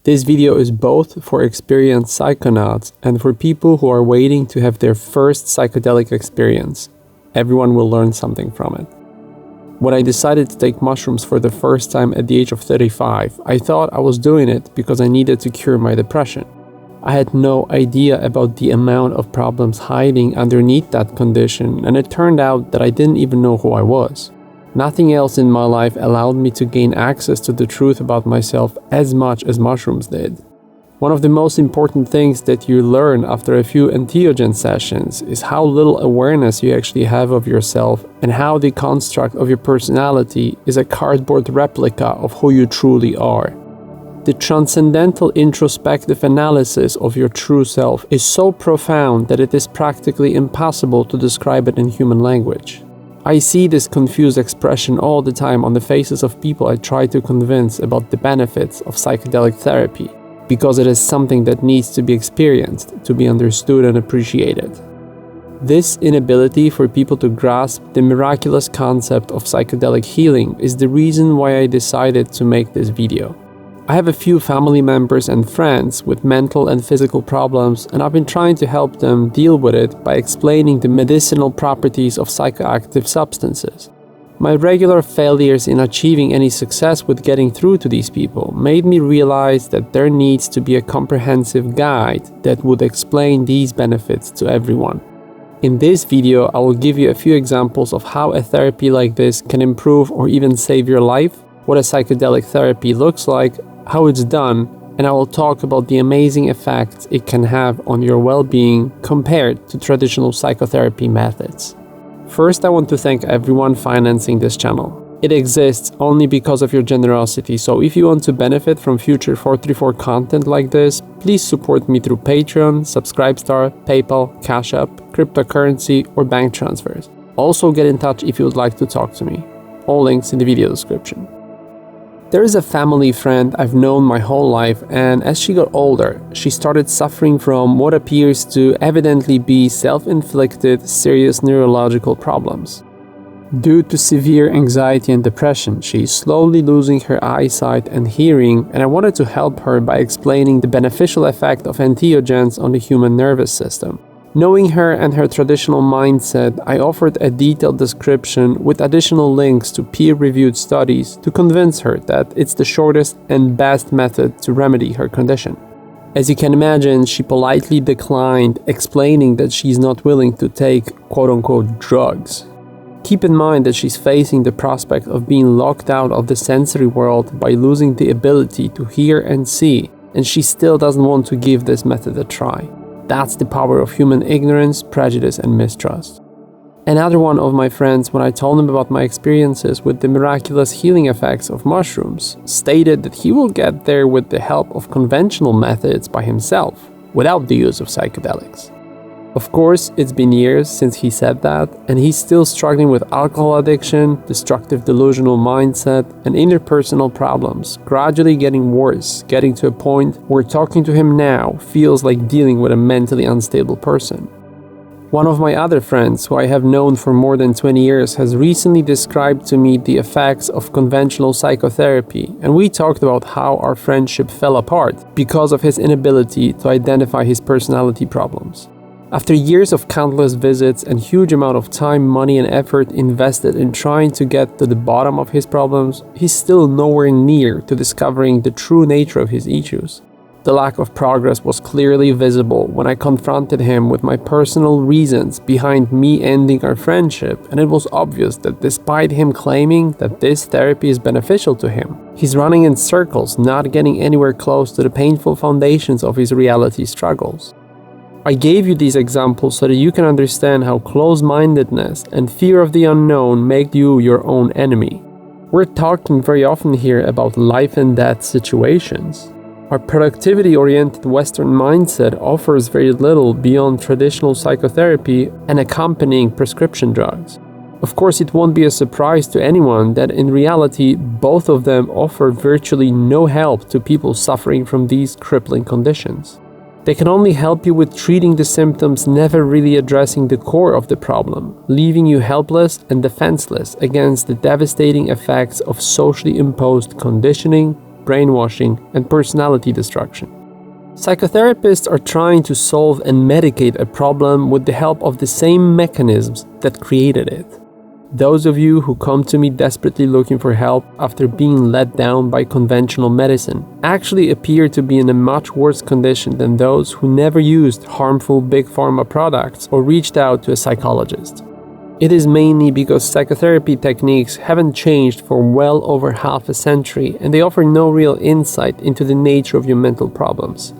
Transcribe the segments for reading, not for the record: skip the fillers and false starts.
This video is both for experienced psychonauts and for people who are waiting to have their first psychedelic experience. Everyone will learn something from it. When I decided to take mushrooms for the first time at the age of 35, I thought I was doing it because I needed to cure my depression. I had no idea about the amount of problems hiding underneath that condition, and it turned out that I didn't even know who I was. Nothing else in my life allowed me to gain access to the truth about myself as much as mushrooms did. One of the most important things that you learn after a few entheogen sessions is how little awareness you actually have of yourself and how the construct of your personality is a cardboard replica of who you truly are. The transcendental introspective analysis of your true self is so profound that it is practically impossible to describe it in human language. I see this confused expression all the time on the faces of people I try to convince about the benefits of psychedelic therapy, because it is something that needs to be experienced to be understood and appreciated. This inability for people to grasp the miraculous concept of psychedelic healing is the reason why I decided to make this video. I have a few family members and friends with mental and physical problems, and I've been trying to help them deal with it by explaining the medicinal properties of psychoactive substances. My regular failures in achieving any success with getting through to these people made me realize that there needs to be a comprehensive guide that would explain these benefits to everyone. In this video, I will give you a few examples of how a therapy like this can improve or even save your life, what a psychedelic therapy looks like, how it's done, and I will talk about the amazing effects it can have on your well-being compared to traditional psychotherapy methods. First, I want to thank everyone financing this channel. It exists only because of your generosity, so if you want to benefit from future 434 content like this, please support me through Patreon, Subscribestar, PayPal, Cash App, cryptocurrency, or bank transfers. Also get in touch if you would like to talk to me. All links in the video description. There is a family friend I've known my whole life, and as she got older, she started suffering from what appears to evidently be self-inflicted serious neurological problems. Due to severe anxiety and depression, she is slowly losing her eyesight and hearing, and I wanted to help her by explaining the beneficial effect of entheogens on the human nervous system. Knowing her and her traditional mindset, I offered a detailed description with additional links to peer-reviewed studies to convince her that it's the shortest and best method to remedy her condition. As you can imagine, she politely declined, explaining that she's not willing to take quote-unquote drugs. Keep in mind that she's facing the prospect of being locked out of the sensory world by losing the ability to hear and see, and she still doesn't want to give this method a try. That's the power of human ignorance, prejudice, and mistrust. Another one of my friends, when I told him about my experiences with the miraculous healing effects of mushrooms, stated that he will get there with the help of conventional methods by himself, without the use of psychedelics. Of course, it's been years since he said that, and he's still struggling with alcohol addiction, destructive delusional mindset, and interpersonal problems, gradually getting worse, getting to a point where talking to him now feels like dealing with a mentally unstable person. One of my other friends, who I have known for more than 20 years, has recently described to me the effects of conventional psychotherapy, and we talked about how our friendship fell apart because of his inability to identify his personality problems. After years of countless visits and huge amount of time, money, and effort invested in trying to get to the bottom of his problems, he's still nowhere near to discovering the true nature of his issues. The lack of progress was clearly visible when I confronted him with my personal reasons behind me ending our friendship, and it was obvious that despite him claiming that this therapy is beneficial to him, he's running in circles, not getting anywhere close to the painful foundations of his reality struggles. I gave you these examples so that you can understand how close-mindedness and fear of the unknown make you your own enemy. We're talking very often here about life and death situations. Our productivity-oriented Western mindset offers very little beyond traditional psychotherapy and accompanying prescription drugs. Of course, it won't be a surprise to anyone that in reality, both of them offer virtually no help to people suffering from these crippling conditions. They can only help you with treating the symptoms, never really addressing the core of the problem, leaving you helpless and defenseless against the devastating effects of socially imposed conditioning, brainwashing, and personality destruction. Psychotherapists are trying to solve and medicate a problem with the help of the same mechanisms that created it. Those of you who come to me desperately looking for help after being let down by conventional medicine actually appear to be in a much worse condition than those who never used harmful big pharma products or reached out to a psychologist. It is mainly because psychotherapy techniques haven't changed for well over half a century, and they offer no real insight into the nature of your mental problems.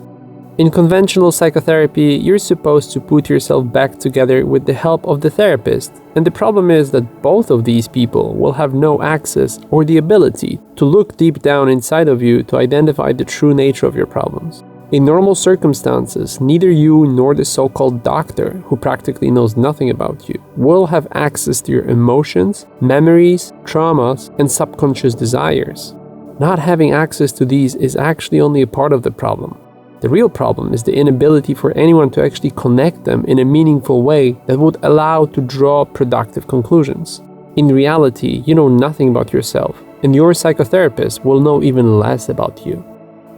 In conventional psychotherapy, you're supposed to put yourself back together with the help of the therapist, and the problem is that both of these people will have no access or the ability to look deep down inside of you to identify the true nature of your problems. In normal circumstances, neither you nor the so-called doctor, who practically knows nothing about you, will have access to your emotions, memories, traumas, and subconscious desires. Not having access to these is actually only a part of the problem. The real problem is the inability for anyone to actually connect them in a meaningful way that would allow to draw productive conclusions. In reality, you know nothing about yourself, and your psychotherapist will know even less about you.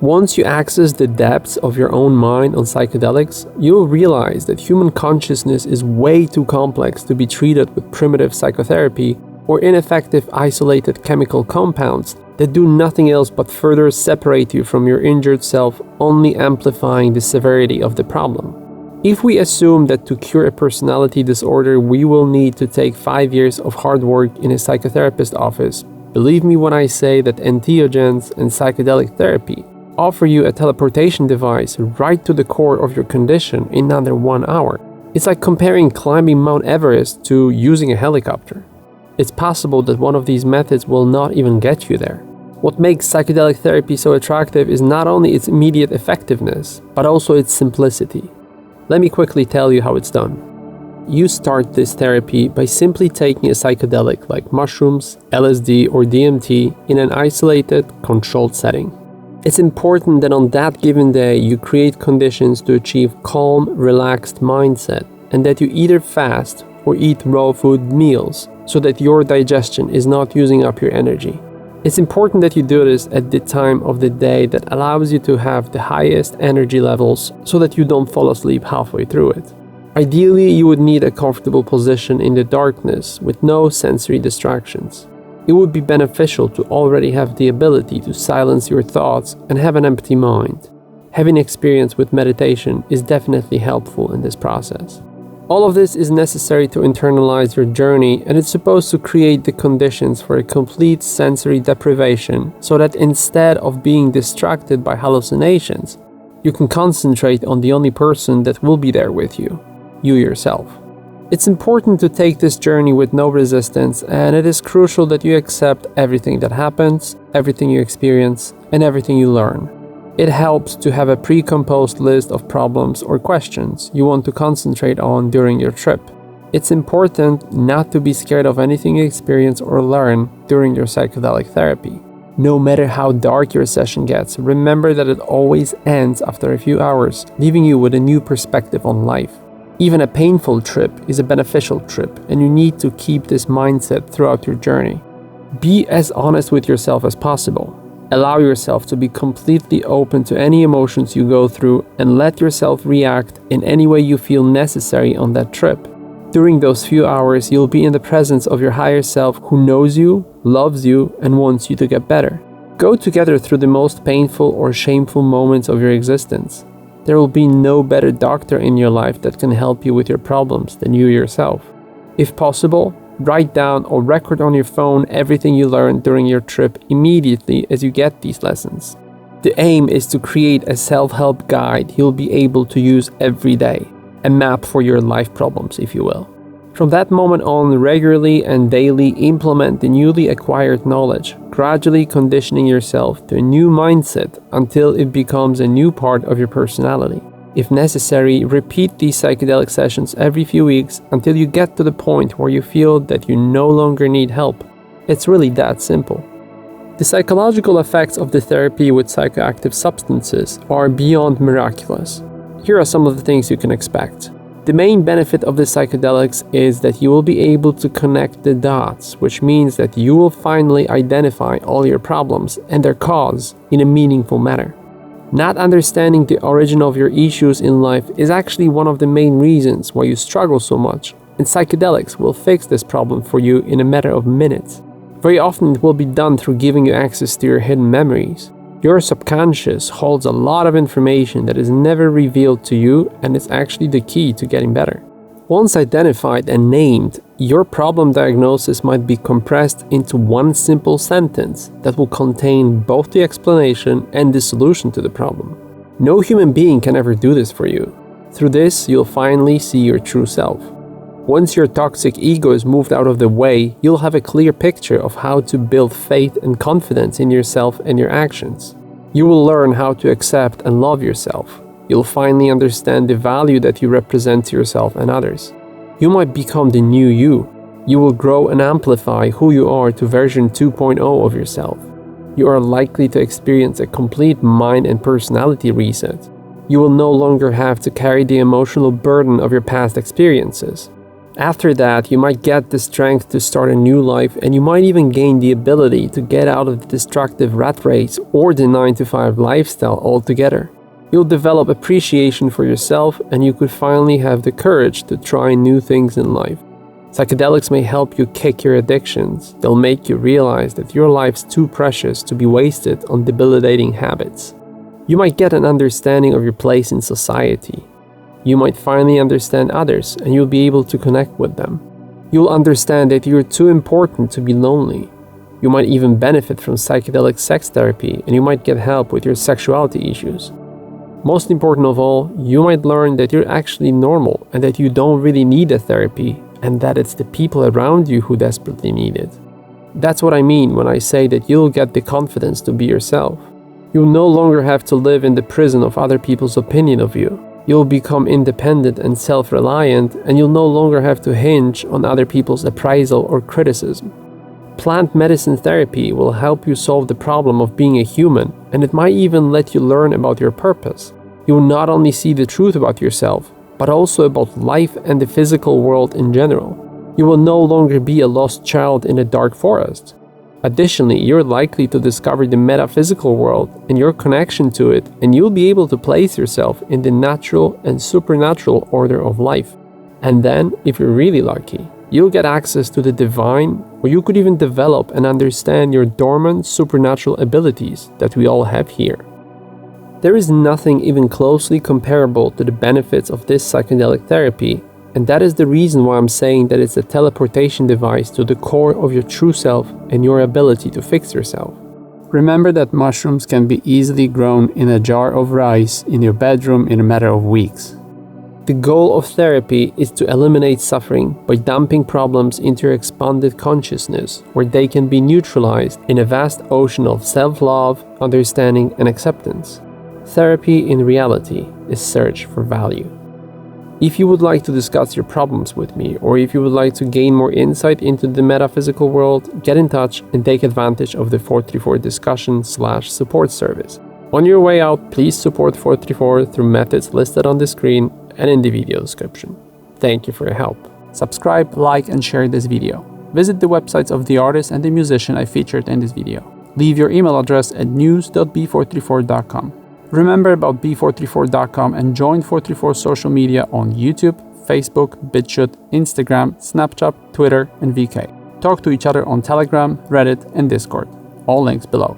Once you access the depths of your own mind on psychedelics, you'll realize that human consciousness is way too complex to be treated with primitive psychotherapy or ineffective isolated chemical compounds that do nothing else but further separate you from your injured self, only amplifying the severity of the problem. If we assume that to cure a personality disorder we will need to take 5 years of hard work in a psychotherapist office, believe me when I say that entheogens and psychedelic therapy offer you a teleportation device right to the core of your condition in under 1 hour. It's like comparing climbing Mount Everest to using a helicopter. It's possible that one of these methods will not even get you there. What makes psychedelic therapy so attractive is not only its immediate effectiveness, but also its simplicity. Let me quickly tell you how it's done. You start this therapy by simply taking a psychedelic like mushrooms, LSD, or DMT in an isolated, controlled setting. It's important that on that given day you create conditions to achieve calm, relaxed mindset, and that you either fast or eat raw food meals so that your digestion is not using up your energy. It's important that you do this at the time of the day that allows you to have the highest energy levels so that you don't fall asleep halfway through it. Ideally, you would need a comfortable position in the darkness with no sensory distractions. It would be beneficial to already have the ability to silence your thoughts and have an empty mind. Having experience with meditation is definitely helpful in this process. All of this is necessary to internalize your journey, and it's supposed to create the conditions for a complete sensory deprivation so that instead of being distracted by hallucinations, you can concentrate on the only person that will be there with you, you yourself. It's important to take this journey with no resistance, and it is crucial that you accept everything that happens, everything you experience, and everything you learn. It helps to have a pre-composed list of problems or questions you want to concentrate on during your trip. It's important not to be scared of anything you experience or learn during your psychedelic therapy. No matter how dark your session gets, remember that it always ends after a few hours, leaving you with a new perspective on life. Even a painful trip is a beneficial trip, and you need to keep this mindset throughout your journey. Be as honest with yourself as possible. Allow yourself to be completely open to any emotions you go through and let yourself react in any way you feel necessary on that trip. During those few hours, you'll be in the presence of your higher self who knows you, loves you, and wants you to get better. Go together through the most painful or shameful moments of your existence. There will be no better doctor in your life that can help you with your problems than you yourself. If possible, write down or record on your phone everything you learned during your trip immediately as you get these lessons. The aim is to create a self-help guide you'll be able to use every day, a map for your life problems, if you will. From that moment on, regularly and daily implement the newly acquired knowledge, gradually conditioning yourself to a new mindset until it becomes a new part of your personality. If necessary, repeat these psychedelic sessions every few weeks until you get to the point where you feel that you no longer need help. It's really that simple. The psychological effects of the therapy with psychoactive substances are beyond miraculous. Here are some of the things you can expect. The main benefit of the psychedelics is that you will be able to connect the dots, which means that you will finally identify all your problems and their cause in a meaningful manner. Not understanding the origin of your issues in life is actually one of the main reasons why you struggle so much, and psychedelics will fix this problem for you in a matter of minutes. Very often it will be done through giving you access to your hidden memories. Your subconscious holds a lot of information that is never revealed to you, and it's actually the key to getting better. Once identified and named, your problem diagnosis might be compressed into one simple sentence that will contain both the explanation and the solution to the problem. No human being can ever do this for you. Through this, you'll finally see your true self. Once your toxic ego is moved out of the way, you'll have a clear picture of how to build faith and confidence in yourself and your actions. You will learn how to accept and love yourself. You'll finally understand the value that you represent to yourself and others. You might become the new you. You will grow and amplify who you are to version 2.0 of yourself. You are likely to experience a complete mind and personality reset. You will no longer have to carry the emotional burden of your past experiences. After that, you might get the strength to start a new life, and you might even gain the ability to get out of the destructive rat race or the 9-to-5 lifestyle altogether. You'll develop appreciation for yourself, and you could finally have the courage to try new things in life. Psychedelics may help you kick your addictions. They'll make you realize that your life's too precious to be wasted on debilitating habits. You might get an understanding of your place in society. You might finally understand others, and you'll be able to connect with them. You'll understand that you're too important to be lonely. You might even benefit from psychedelic sex therapy, and you might get help with your sexuality issues. Most important of all, you might learn that you're actually normal and that you don't really need a therapy, and that it's the people around you who desperately need it. That's what I mean when I say that you'll get the confidence to be yourself. You'll no longer have to live in the prison of other people's opinion of you. You'll become independent and self-reliant, and you'll no longer have to hinge on other people's appraisal or criticism. Plant medicine therapy will help you solve the problem of being a human, and it might even let you learn about your purpose. You will not only see the truth about yourself, but also about life and the physical world in general. You will no longer be a lost child in a dark forest. Additionally, you're likely to discover the metaphysical world and your connection to it, and you'll be able to place yourself in the natural and supernatural order of life. And then, if you're really lucky, you'll get access to the divine, or you could even develop and understand your dormant supernatural abilities that we all have here. There is nothing even closely comparable to the benefits of this psychedelic therapy, and that is the reason why I'm saying that it's a teleportation device to the core of your true self and your ability to fix yourself. Remember that mushrooms can be easily grown in a jar of rice in your bedroom in a matter of weeks. The goal of therapy is to eliminate suffering by dumping problems into your expanded consciousness, where they can be neutralized in a vast ocean of self-love, understanding, and acceptance. Therapy in reality is search for value. If you would like to discuss your problems with me, or if you would like to gain more insight into the metaphysical world, get in touch and take advantage of the 434 discussion/support service. On your way out, please support 434 through methods listed on the screen and in the video description. Thank you for your help. Subscribe, like, and share this video. Visit the websites of the artist and the musician I featured in this video. Leave your email address at news.b434.com. Remember about b434.com and join 434 social media on YouTube, Facebook, BitChute, Instagram, Snapchat, Twitter, and VK. Talk to each other on Telegram, Reddit, and Discord. All links below.